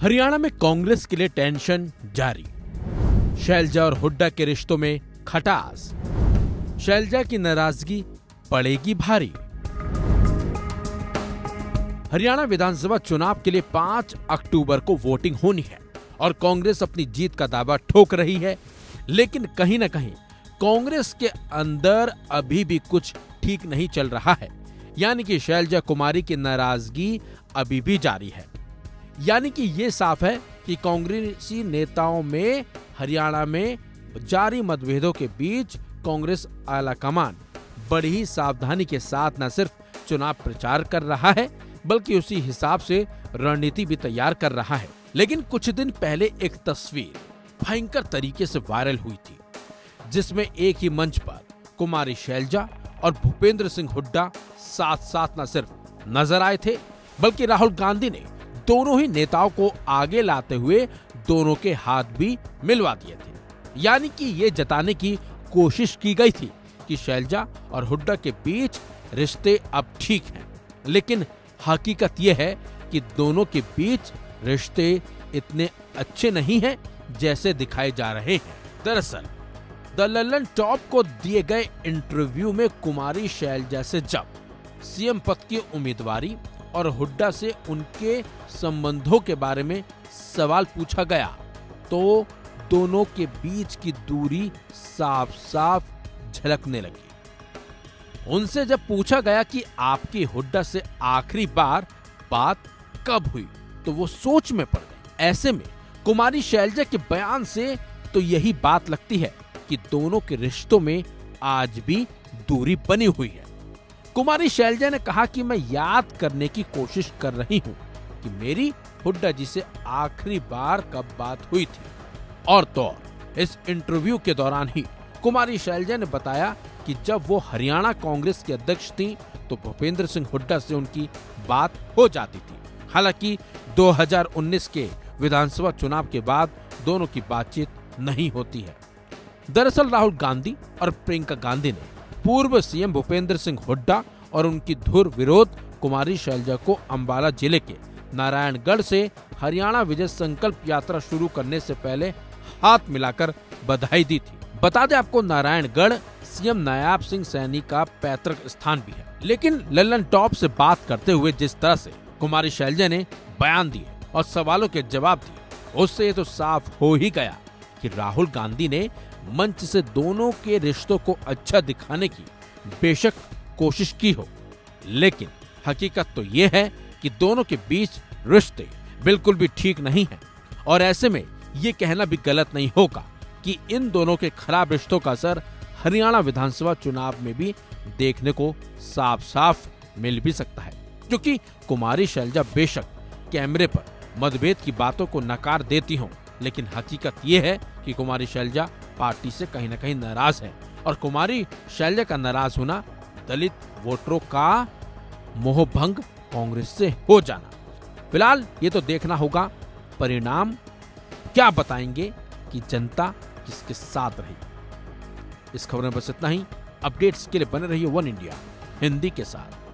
हरियाणा में कांग्रेस के लिए टेंशन जारी। शैलजा और हुड्डा के रिश्तों में खटास। शैलजा की नाराजगी पड़ेगी भारी। हरियाणा विधानसभा चुनाव के लिए 5 अक्टूबर को वोटिंग होनी है और कांग्रेस अपनी जीत का दावा ठोक रही है, लेकिन कहीं न कहीं कांग्रेस के अंदर अभी भी कुछ ठीक नहीं चल रहा है। यानी कि शैलजा कुमारी की नाराजगी अभी भी जारी है। यानी कि ये साफ है कि कांग्रेसी नेताओं में हरियाणा में जारी मतभेदों के बीच कांग्रेस आलाकमान बड़ी ही सावधानी के साथ न सिर्फ चुनाव प्रचार कर रहा है, बल्कि उसी हिसाब से रणनीति भी तैयार कर रहा है। लेकिन कुछ दिन पहले एक तस्वीर भयंकर तरीके से वायरल हुई थी, जिसमें एक ही मंच पर कुमारी शैलजा और भूपेंद्र सिंह हुड्डा साथ साथ न सिर्फ नजर आए थे, बल्कि राहुल गांधी ने दोनों ही नेताओं को आगे लाते हुए दोनों के हाथ भी मिलवा दिए थे। यानी कि ये जताने की कोशिश की गई थी कि शैलजा और हुड्डा के बीच रिश्ते अब ठीक हैं। लेकिन हकीकत यह है कि दोनों के बीच रिश्ते इतने अच्छे नहीं हैं जैसे दिखाए जा रहे हैं। दरअसल द लल्लन टॉप को दिए गए इंटरव्यू में कुमारी शैलजा से जब सीएम पद की उम्मीदवारी और हुड्डा से उनके संबंधों के बारे में सवाल पूछा गया, तो दोनों के बीच की दूरी साफ साफ झलकने लगी। उनसे जब पूछा गया कि आपकी हुड्डा से आखिरी बार बात कब हुई, तो वो सोच में पड़ गई। ऐसे में कुमारी शैलजा के बयान से तो यही बात लगती है कि दोनों के रिश्तों में आज भी दूरी बनी हुई है। कुमारी शैलजा ने कहा कि मैं याद करने की कोशिश कर रही हूँ कि मेरी हुड्डा जी से आखिरी बार कब बात हुई थी। और तो इस इंटरव्यू के दौरान ही कुमारी शैलजा ने बताया कि जब वो हरियाणा कांग्रेस की अध्यक्ष थी तो भूपेंद्र सिंह हुड्डा से उनकी बात हो जाती थी। हालांकि 2019 के विधानसभा चुनाव के बाद दोनों की बातचीत नहीं होती है। दरअसल राहुल गांधी और प्रियंका गांधी ने पूर्व सीएम भूपेंद्र सिंह हुड्डा और उनकी धुर विरोध कुमारी शैलजा को अंबाला जिले के नारायणगढ़ से हरियाणा विजय संकल्प यात्रा शुरू करने से पहले हाथ मिलाकर बधाई दी थी। बता दें आपको, नारायणगढ़ सीएम नायाब सिंह सैनी का पैतृक स्थान भी है। लेकिन लल्लन टॉप से बात करते हुए जिस तरह से कुमारी शैलजा ने बयान दिए और सवालों के जवाब दिए, उससे ये तो साफ हो ही गया कि राहुल गांधी ने मंच से दोनों के रिश्तों को अच्छा दिखाने की बेशक कोशिश की हो, लेकिन हकीकत तो ये है कि दोनों के बीच रिश्ते बिल्कुल भी ठीक नहीं हैं। और ऐसे में ये कहना भी गलत नहीं होगा कि इन दोनों के खराब रिश्तों का असर हरियाणा विधानसभा चुनाव में भी देखने को साफ साफ मिल भी सकता है, क्योंकि कुमारी शैलजा बेशक कैमरे पर मतभेद की बातों को नकार देती हों, लेकिन हकीकत ये है कि कुमारी शैलजा पार्टी से कहीं न कहीं नाराज है और कुमारी शैलजा का नाराज होना दलित वोटरों का मोहभंग कांग्रेस से हो जाना। फिलहाल ये तो देखना होगा परिणाम क्या बताएंगे कि जनता किसके साथ रही। इस खबर में बस इतना ही। अपडेट्स के लिए बने रहिए वन इंडिया हिंदी के साथ।